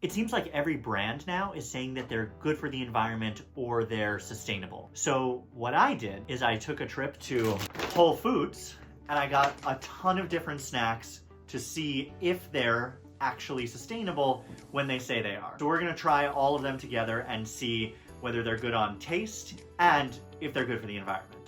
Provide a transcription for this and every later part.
It seems like every brand now is saying that they're good for the environment or they're sustainable. So what I did is I took a trip to Whole Foods and I got a ton of different snacks to see if they're actually sustainable when they say they are. So we're gonna try all of them together and see whether they're good on taste and if they're good for the environment.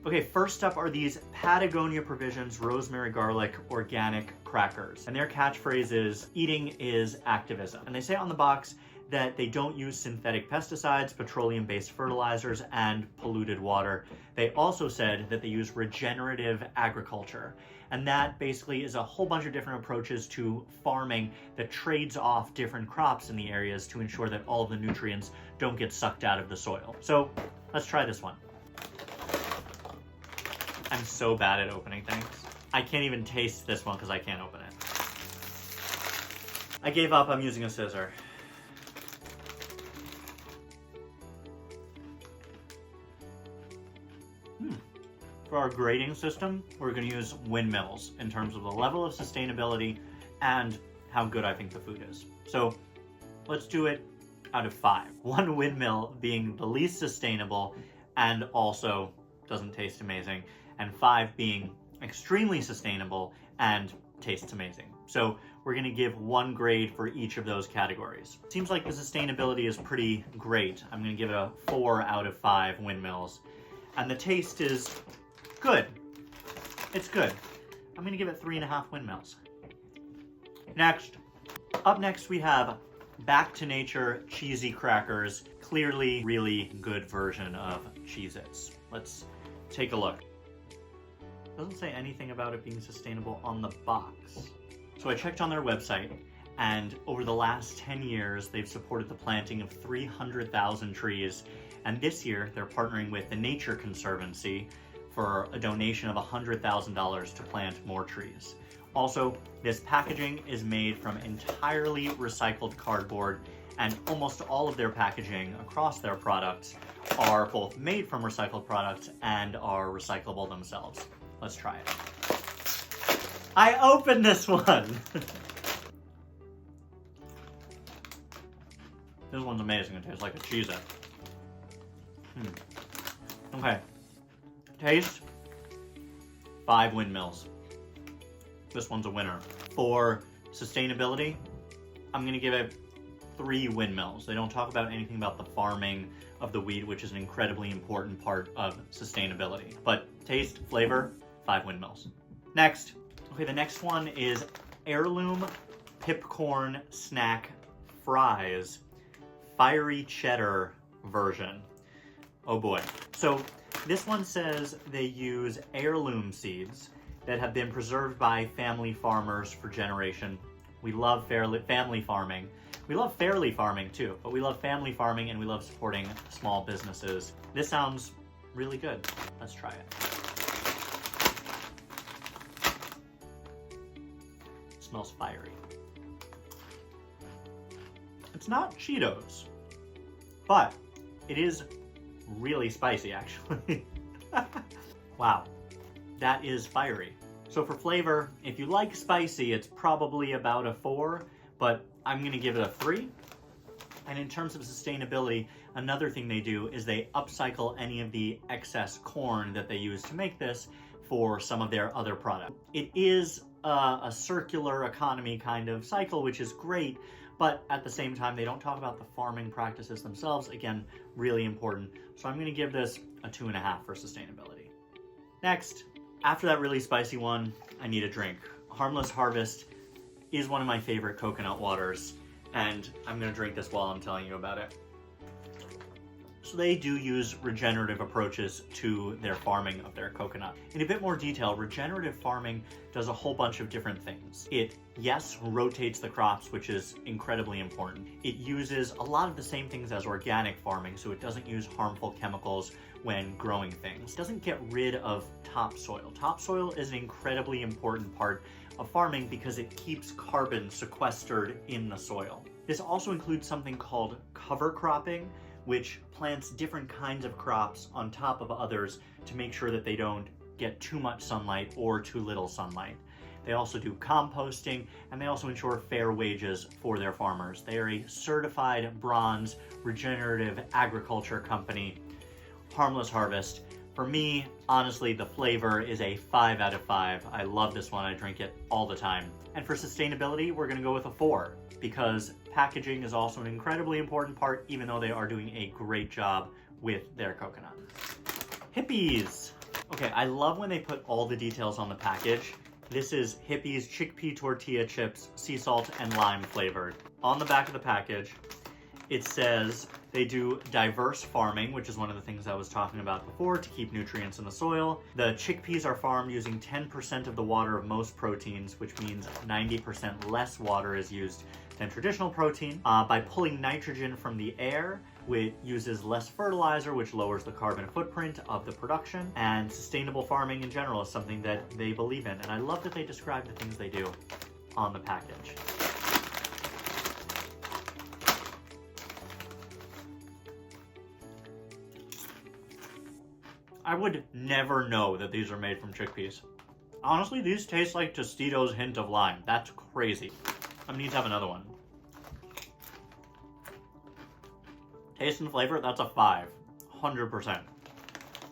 Okay, first up are these Patagonia Provisions rosemary garlic organic crackers. And their catchphrase is, eating is activism. And they say on the box that they don't use synthetic pesticides, petroleum-based fertilizers, and polluted water. They also said that they use regenerative agriculture. And that basically is a whole bunch of different approaches to farming that trades off different crops in the areas to ensure that all of the nutrients don't get sucked out of the soil. So let's try this one. I'm so bad at opening things. I can't even taste this one because I can't open it. I gave up, I'm using a scissor. For our grading system, we're going to use windmills in terms of the level of sustainability and how good I think the food is. So let's do it out of 5. 1 windmill being the least sustainable and also doesn't taste amazing, and 5 being extremely sustainable and tastes amazing. So we're going to give 1 grade for each of those categories. Seems like the sustainability is pretty great. I'm going to give it a 4 out of 5 windmills. And the taste is good. It's good. I'm going to give it 3.5 windmills. Up next we have Back to Nature cheesy crackers. Clearly really good version of Cheez-Its. Let's take a look. Doesn't say anything about it being sustainable on the box. So I checked on their website, and over the last 10 years, they've supported the planting of 300,000 trees. And this year, they're partnering with the Nature Conservancy for a donation of $100,000 to plant more trees. Also, this packaging is made from entirely recycled cardboard, and almost all of their packaging across their products are both made from recycled products and are recyclable themselves. Let's try it. I opened this one! This one's amazing. It tastes like a Cheez-It. Okay. Taste, 5 windmills. This one's a winner. For sustainability, I'm going to give it 3 windmills. They don't talk about anything about the farming of the wheat, which is an incredibly important part of sustainability. But taste, flavor, 5 windmills. Next. Okay, the next one is Heirloom Pipcorn Snack Fries. Fiery cheddar version. Oh boy. So this one says they use heirloom seeds that have been preserved by family farmers for generation. We love family farming. We love fairly farming too, but we love family farming and we love supporting small businesses. This sounds really good. Let's try it. It smells fiery. It's not Cheetos, but it is really spicy actually. Wow, that is fiery. So for flavor, if you like spicy, it's probably about a 4, but I'm gonna give it a 3. And in terms of sustainability, another thing they do is they upcycle any of the excess corn that they use to make this for some of their other products. It is a circular economy kind of cycle, which is great, but at the same time, they don't talk about the farming practices themselves. Again, really important. So I'm gonna give this a 2.5 for sustainability. Next, after that really spicy one, I need a drink. Harmless Harvest is one of my favorite coconut waters, and I'm gonna drink this while I'm telling you about it. So they do use regenerative approaches to their farming of their coconut. In a bit more detail, regenerative farming does a whole bunch of different things. It, yes, rotates the crops, which is incredibly important. It uses a lot of the same things as organic farming, so it doesn't use harmful chemicals when growing things. It doesn't get rid of topsoil. Topsoil is an incredibly important part of farming because it keeps carbon sequestered in the soil. This also includes something called cover cropping, which plants different kinds of crops on top of others to make sure that they don't get too much sunlight or too little sunlight. They also do composting, and they also ensure fair wages for their farmers. They are a certified bronze regenerative agriculture company. Harmless Harvest. For me, honestly, the flavor is a 5 out of 5. I love this one. I drink it all the time. And for sustainability, we're going to go with a 4 because packaging is also an incredibly important part, even though they are doing a great job with their coconut. Hippeas. Okay, I love when they put all the details on the package. This is Hippeas chickpea tortilla chips, sea salt and lime flavored. On the back of the package, it says they do diverse farming, which is one of the things I was talking about before, to keep nutrients in the soil. The chickpeas are farmed using 10% of the water of most proteins, which means 90% less water is used than traditional protein. By pulling nitrogen from the air, which uses less fertilizer, which lowers the carbon footprint of the production. And sustainable farming in general is something that they believe in. And I love that they describe the things they do on the package. I would never know that these are made from chickpeas. Honestly, these taste like Tostitos' hint of lime. That's crazy. I need to have another one. Taste and flavor, that's a 5. 100%.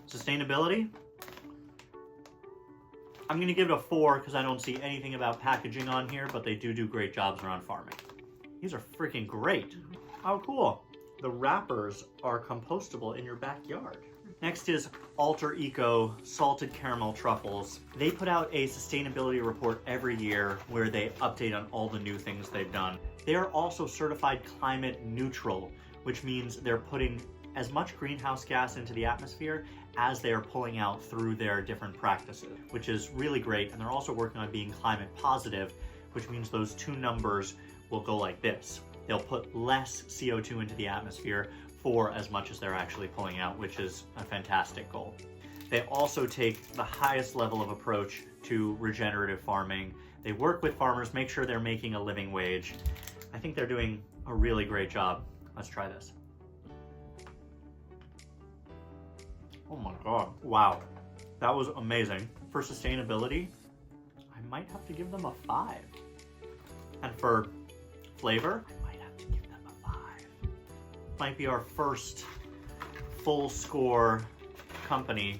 Sustainability? I'm gonna give it a 4 because I don't see anything about packaging on here, but they do great jobs around farming. These are freaking great. How cool. The wrappers are compostable in your backyard. Next is Alter Eco Salted Caramel Truffles. They put out a sustainability report every year where they update on all the new things they've done. They are also certified climate neutral, which means they're putting as much greenhouse gas into the atmosphere as they are pulling out through their different practices, which is really great. And they're also working on being climate positive, which means those two numbers will go like this. They'll put less CO2 into the atmosphere for as much as they're actually pulling out, which is a fantastic goal. They also take the highest level of approach to regenerative farming. They work with farmers, make sure they're making a living wage. I think they're doing a really great job. Let's try this. Oh my God. Wow. That was amazing. For sustainability, I might have to give them a 5. And for flavor, I might have to give them a 5. Might be our first full score company.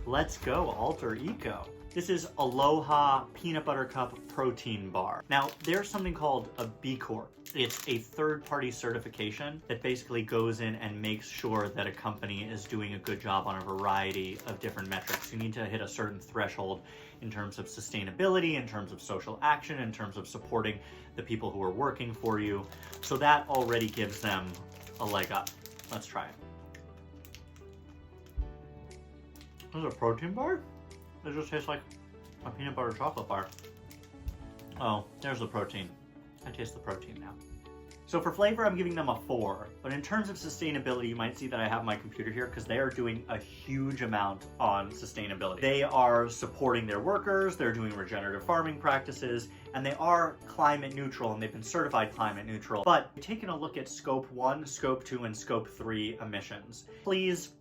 Let's go, Alter Eco. This is Aloha Peanut Butter Cup Protein Bar. Now, there's something called a B Corp. It's a third-party certification that basically goes in and makes sure that a company is doing a good job on a variety of different metrics. You need to hit a certain threshold in terms of sustainability, in terms of social action, in terms of supporting the people who are working for you. So that already gives them a leg up. Let's try it. This is a protein bar? It just tastes like a peanut butter chocolate bar. Oh, there's the protein. I taste the protein now. So for flavor, I'm giving them a 4. But in terms of sustainability, you might see that I have my computer here because they are doing a huge amount on sustainability. They are supporting their workers, they're doing regenerative farming practices, and they are climate neutral, and they've been certified climate neutral. But taking a look at Scope 1, Scope 2, and Scope 3 emissions, please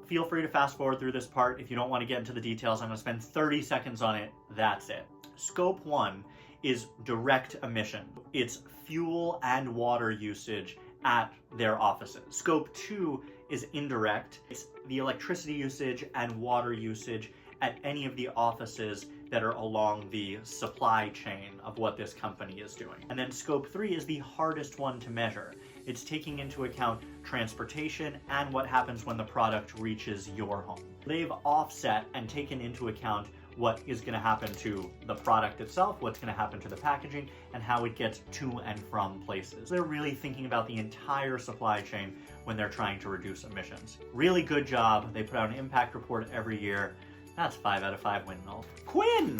feel free to fast forward through this part if you don't want to get into the details. I'm going to spend 30 seconds on it. That's it. Scope 1 is direct emission. It's fuel and water usage at their offices. Scope 2 is indirect. It's the electricity usage and water usage at any of the offices that are along the supply chain of what this company is doing. And then Scope 3 is the hardest one to measure. It's taking into account transportation and what happens when the product reaches your home. They've offset and taken into account what is going to happen to the product itself, what's going to happen to the packaging, and how it gets to and from places. They're really thinking about the entire supply chain when they're trying to reduce emissions. Really good job. They put out an impact report every year. That's 5 out of 5 windmill. Quinn!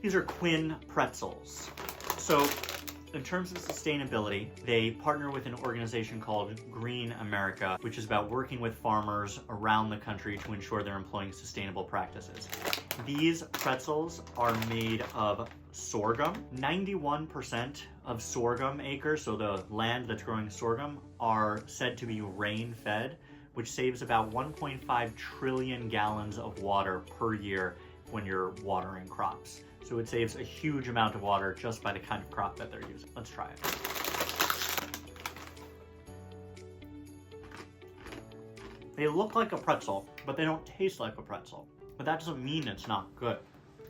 These are Quinn pretzels. So in terms of sustainability, they partner with an organization called Green America, which is about working with farmers around the country to ensure they're employing sustainable practices. These pretzels are made of sorghum. 91% of sorghum acres, so the land that's growing sorghum, are said to be rain-fed, which saves about 1.5 trillion gallons of water per year when you're watering crops. So it saves a huge amount of water just by the kind of crop that they're using. Let's try it. They look like a pretzel, but they don't taste like a pretzel. But that doesn't mean it's not good.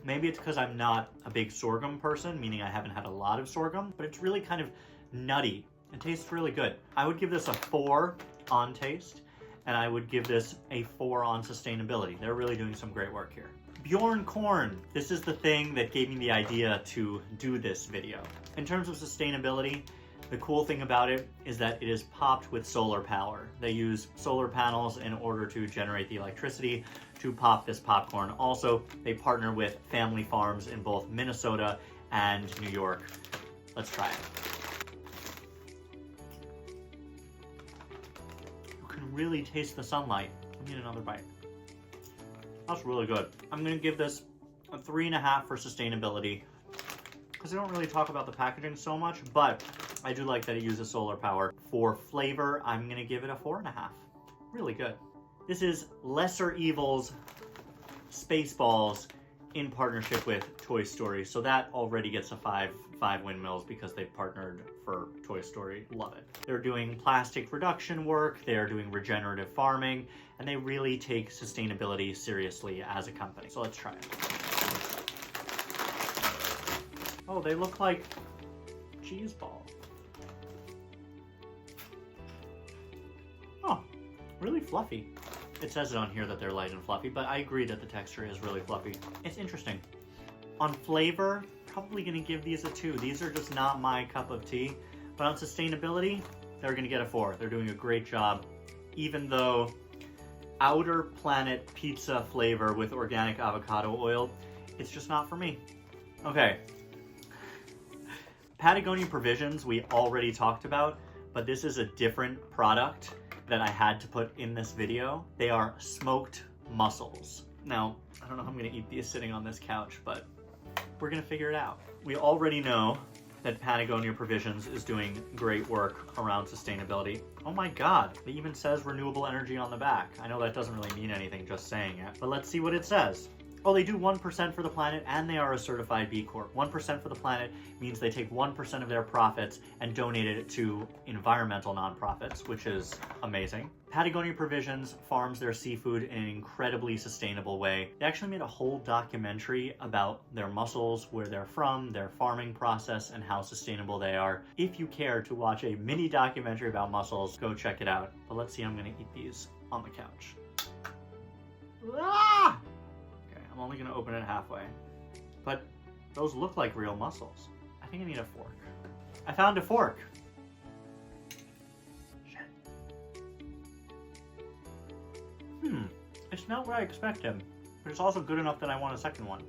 Maybe it's because I'm not a big sorghum person, meaning I haven't had a lot of sorghum, but it's really kind of nutty. It tastes really good. I would give this a 4 on taste, and I would give this a 4 on sustainability. They're really doing some great work here. Bjorn Corn. This is the thing that gave me the idea to do this video. In terms of sustainability, the cool thing about it is that it is popped with solar power. They use solar panels in order to generate the electricity to pop this popcorn. Also, they partner with family farms in both Minnesota and New York. Let's try it. You can really taste the sunlight. I need another bite. That's really good. I'm gonna give this a 3.5 for sustainability because they don't really talk about the packaging so much, but I do like that it uses solar power. For flavor, I'm gonna give it a 4.5. Really good. This is Lesser Evils Spaceballs in partnership with Toy Story. So that already gets a 5 windmills because they've partnered for Toy Story. Love it. They're doing plastic reduction work, they're doing regenerative farming, and they really take sustainability seriously as a company. So let's try it. Oh, they look like cheese balls. Oh, really fluffy. It says it on here that they're light and fluffy, but I agree that the texture is really fluffy. It's interesting. On flavor, probably gonna give these a 2. These are just not my cup of tea. But on sustainability, they're gonna get a 4. They're doing a great job, even though Outer Planet pizza flavor with organic avocado oil, it's just not for me. Okay. Patagonia Provisions we already talked about, but this is a different product that I had to put in this video. They are smoked mussels. Now, I don't know how I'm gonna eat these sitting on this couch, but we're gonna figure it out. We already know that Patagonia Provisions is doing great work around sustainability. Oh my God, it even says renewable energy on the back. I know that doesn't really mean anything just saying it, but let's see what it says. Oh, they do 1% for the planet, and they are a certified B Corp. 1% for the planet means they take 1% of their profits and donate it to environmental nonprofits, which is amazing. Patagonia Provisions farms their seafood in an incredibly sustainable way. They actually made a whole documentary about their mussels, where they're from, their farming process, and how sustainable they are. If you care to watch a mini documentary about mussels, go check it out. But let's see, I'm gonna eat these on the couch. Ah! I'm only gonna open it halfway. But those look like real mussels. I think I need a fork. I found a fork. Shit. It's not what I expected, but it's also good enough that I want a second one.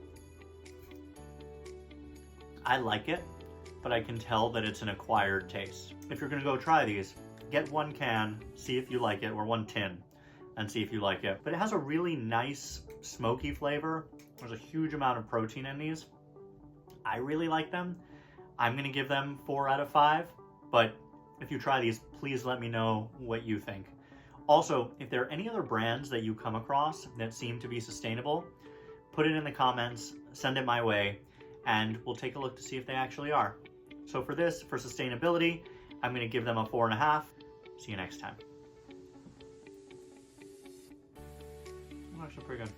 I like it, but I can tell that it's an acquired taste. If you're gonna go try these, get 1 can, see if you like it, or 1 tin, and see if you like it. But it has a really nice smoky flavor. There's a huge amount of protein in these. I really like them. I'm gonna give them 4 out of 5, but if you try these, please let me know what you think. Also, if there are any other brands that you come across that seem to be sustainable, put it in the comments, send it my way, and we'll take a look to see if they actually are. So for this, for sustainability, I'm gonna give them a 4.5. See you next time. Actually pretty good.